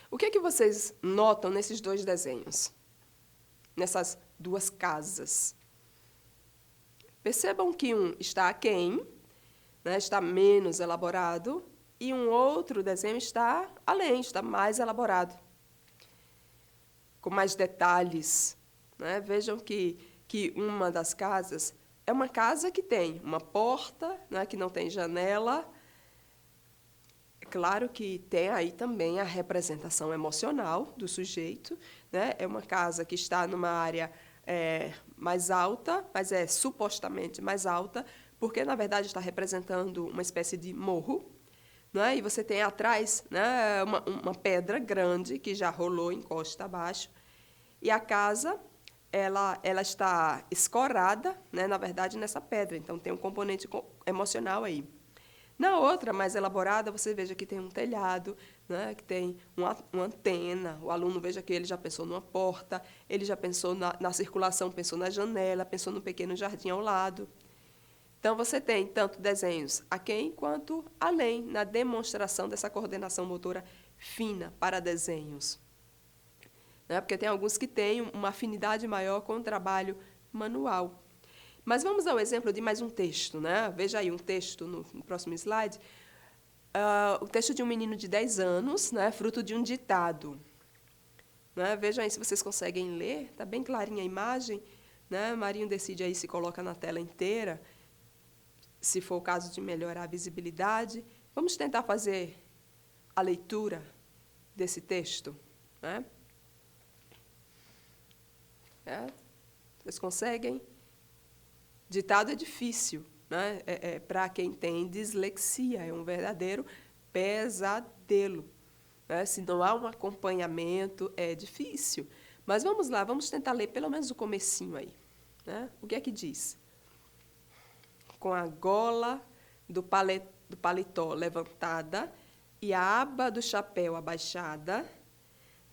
O que é que vocês notam nesses 2 desenhos? Nessas 2 casas? Percebam que um está aquém, né, está menos elaborado, e um outro desenho está além, está mais elaborado, com mais detalhes. Né? Vejam que uma das casas é uma casa que tem uma porta, né, que não tem janela. É claro que tem aí também a representação emocional do sujeito. Né? É uma casa que está numa área mais alta, mas é supostamente mais alta, porque, na verdade, está representando uma espécie de morro. Né? E você tem atrás, né, uma pedra grande que já rolou encosta abaixo. E a casa ela está escorada, né, na verdade, nessa pedra. Então, tem um componente emocional aí. Na outra, mais elaborada, você veja que tem um telhado, né, que tem uma antena. O aluno, veja que ele já pensou numa porta, ele já pensou na circulação, pensou na janela, pensou no pequeno jardim ao lado. Então, você tem tanto desenhos aquém quanto além na demonstração dessa coordenação motora fina para desenhos. Né? Porque tem alguns que têm uma afinidade maior com o trabalho manual. Mas vamos ao exemplo de mais um texto. Né? Veja aí um texto no próximo slide. O texto de um menino de 10 anos, né, fruto de um ditado. Né? Vejam aí se vocês conseguem ler, está bem clarinha a imagem. Né? Marinho decide aí se coloca na tela inteira, se for o caso de melhorar a visibilidade. Vamos tentar fazer a leitura desse texto. Né? Vocês conseguem? Ditado é difícil, né? Para quem tem dislexia, é um verdadeiro pesadelo. Né? Se não há um acompanhamento, é difícil. Mas vamos lá, vamos tentar ler pelo menos o comecinho aí. Né? O que é que diz? Com a gola do paletó levantada e a aba do chapéu abaixada,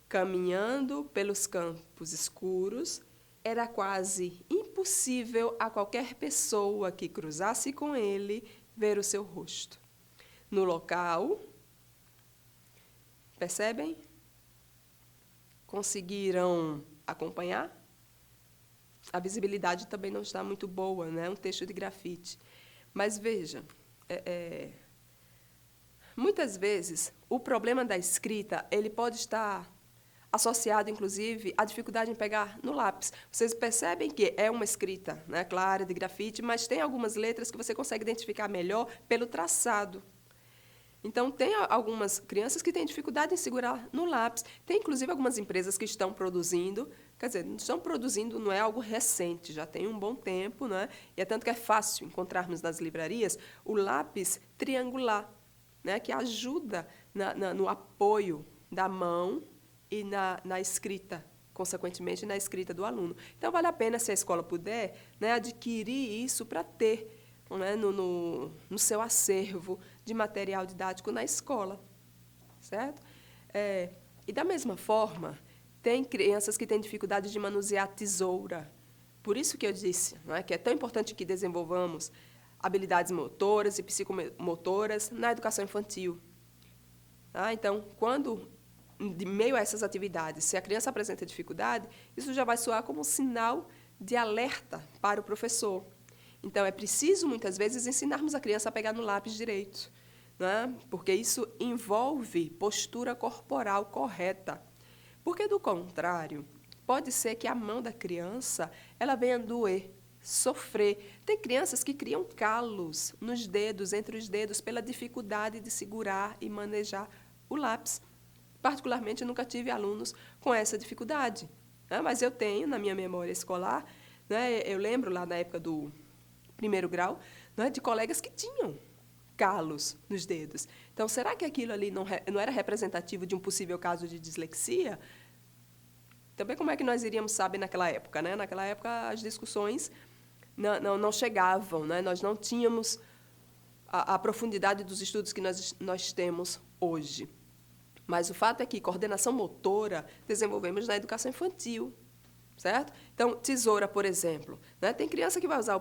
caminhando pelos campos escuros, era quase impossível a qualquer pessoa que cruzasse com ele ver o seu rosto. No local, percebem? Conseguiram acompanhar? A visibilidade também não está muito boa, né? Um texto de grafite. Mas, veja, muitas vezes, o problema da escrita ele pode estar associado, inclusive, à dificuldade em pegar no lápis. Vocês percebem que é uma escrita, né, clara, de grafite, mas tem algumas letras que você consegue identificar melhor pelo traçado. Então, tem algumas crianças que têm dificuldade em segurar no lápis. Tem, inclusive, algumas empresas que estão produzindo, quer dizer, estão produzindo, não é algo recente, já tem um bom tempo, né? E é tanto que é fácil encontrarmos nas livrarias o lápis triangular, né? Que ajuda no apoio da mão e na escrita, consequentemente, na escrita do aluno. Então, vale a pena, se a escola puder, né, adquirir isso para ter, né, no seu acervo de material didático na escola. Certo? E, da mesma forma, tem crianças que têm dificuldade de manusear a tesoura. Por isso que eu disse, não é, que é tão importante que desenvolvamos habilidades motoras e psicomotoras na educação infantil. Tá? Então, quando, de meio a essas atividades, se a criança apresenta dificuldade, isso já vai soar como um sinal de alerta para o professor. Então, é preciso, muitas vezes, ensinarmos a criança a pegar no lápis direito, né? Porque isso envolve postura corporal correta. Porque, do contrário, pode ser que a mão da criança ela venha doer, sofrer. Tem crianças que criam calos nos dedos, entre os dedos, pela dificuldade de segurar e manejar o lápis. Particularmente, eu nunca tive alunos com essa dificuldade, né? Mas eu tenho, na minha memória escolar, né? Eu lembro lá na época do primeiro grau, né, de colegas que tinham calos nos dedos. Então, será que aquilo ali não era representativo de um possível caso de dislexia? Também como é que nós iríamos saber naquela época, né? Naquela época, as discussões não chegavam, né? Nós não tínhamos a profundidade dos estudos que nós temos hoje. Mas o fato é que coordenação motora desenvolvemos na educação infantil, certo? Então, tesoura, por exemplo, né? Tem criança que vai usar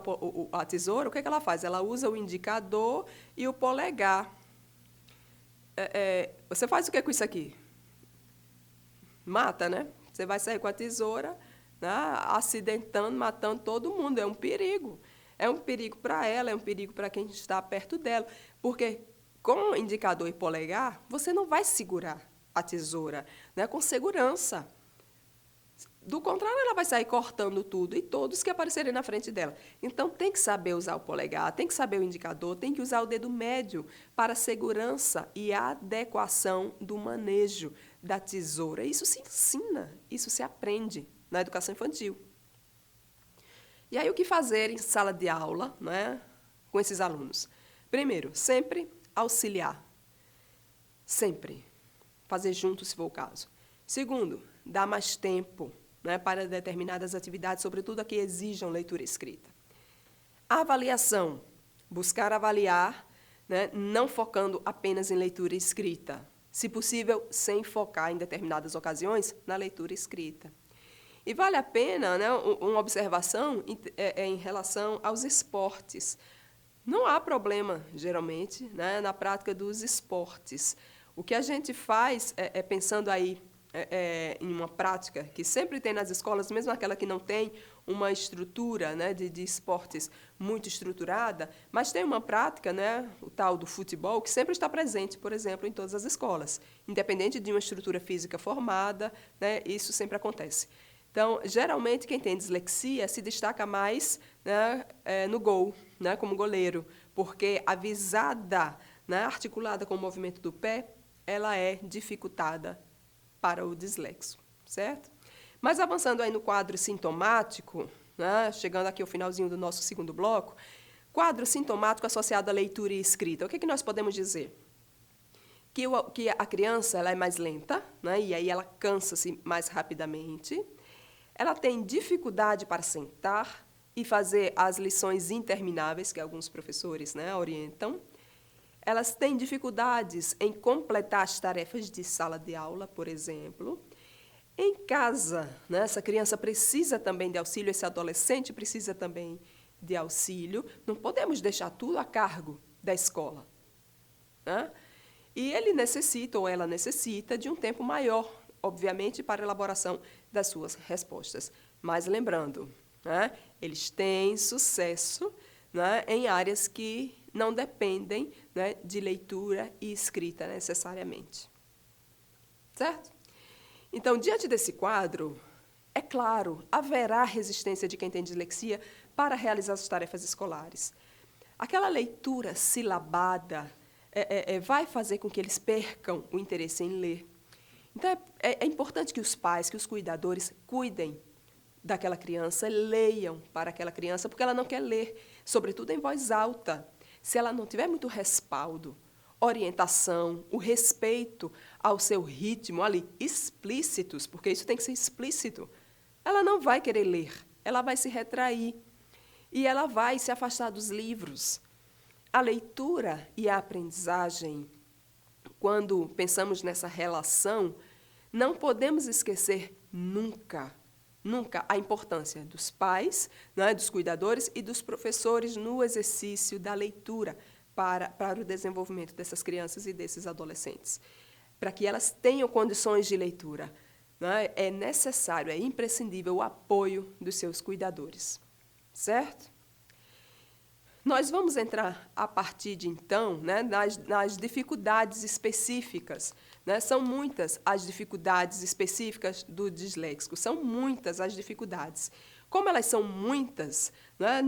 a tesoura, o que é que ela faz? Ela usa o indicador e o polegar. Você faz o que com isso aqui? Mata, né? Você vai sair com a tesoura, né? Acidentando, matando todo mundo. É um perigo. É um perigo para ela, é um perigo para quem está perto dela. Porque com indicador e polegar, você não vai segurar a tesoura, né? Com segurança. Do contrário, ela vai sair cortando tudo e todos que aparecerem na frente dela. Então, tem que saber usar o polegar, tem que saber o indicador, tem que usar o dedo médio para segurança e adequação do manejo da tesoura. Isso se ensina, isso se aprende na educação infantil. E aí, o que fazer em sala de aula, né, com esses alunos? Primeiro, sempre auxiliar. Sempre. Fazer junto, se for o caso. Segundo, dar mais tempo, né, para determinadas atividades, sobretudo a que exijam leitura escrita. Avaliação. Buscar avaliar, né, não focando apenas em leitura escrita. Se possível, sem focar em determinadas ocasiões na leitura escrita. E vale a pena, né, uma observação em relação aos esportes. Não há problema, geralmente, né, na prática dos esportes. O que a gente faz pensando aí em uma prática que sempre tem nas escolas, mesmo aquela que não tem uma estrutura, né, de esportes muito estruturada, mas tem uma prática, né, o tal do futebol, que sempre está presente, por exemplo, em todas as escolas. Independente de uma estrutura física formada, né, isso sempre acontece. Então, geralmente, quem tem dislexia se destaca mais, né, no gol, né, como goleiro, porque a visada, né, articulada com o movimento do pé, ela é dificultada para o dislexo, certo? Mas avançando aí no quadro sintomático, né, chegando aqui ao finalzinho do nosso segundo bloco, quadro sintomático associado à leitura e escrita. O que nós podemos dizer? Que a criança ela é mais lenta, né, e aí ela cansa-se mais rapidamente. Ela tem dificuldade para sentar e fazer as lições intermináveis que alguns professores, né, orientam. Elas têm dificuldades em completar as tarefas de sala de aula, por exemplo. Em casa, né, essa criança precisa também de auxílio, esse adolescente precisa também de auxílio. Não podemos deixar tudo a cargo da escola, né? E ele necessita, ou ela necessita, de um tempo maior, obviamente, para a elaboração das suas respostas. Mas lembrando, né, eles têm sucesso, né, em áreas que não dependem, né, de leitura e escrita necessariamente. Certo? Então, diante desse quadro, é claro, haverá resistência de quem tem dislexia para realizar as tarefas escolares. Aquela leitura silabada vai fazer com que eles percam o interesse em ler. Então, é importante que os pais, que os cuidadores, cuidem daquela criança, leiam para aquela criança, porque ela não quer ler, sobretudo em voz alta. Se ela não tiver muito respaldo, orientação, o respeito ao seu ritmo ali, explícitos, porque isso tem que ser explícito, ela não vai querer ler, ela vai se retrair e ela vai se afastar dos livros. A leitura e a aprendizagem, quando pensamos nessa relação, não podemos esquecer nunca a importância dos pais, né, dos cuidadores e dos professores no exercício da leitura para o desenvolvimento dessas crianças e desses adolescentes. Para que elas tenham condições de leitura, né, é necessário, é imprescindível o apoio dos seus cuidadores. Certo? Nós vamos entrar, a partir de então, né, nas dificuldades específicas. Né? São muitas as dificuldades específicas do disléxico, são muitas as dificuldades. Como elas são muitas, né,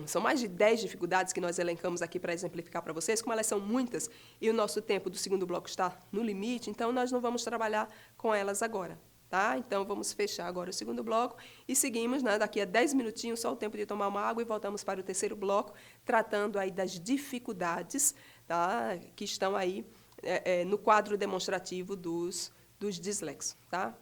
são mais de 10 dificuldades que nós elencamos aqui para exemplificar para vocês, como elas são muitas e o nosso tempo do segundo bloco está no limite, então nós não vamos trabalhar com elas agora. Tá? Então, vamos fechar agora o segundo bloco e seguimos, né, daqui a 10 minutinhos, só o tempo de tomar uma água, e voltamos para o terceiro bloco, tratando aí das dificuldades, tá, que estão aí no quadro demonstrativo dos dislexos. Tá?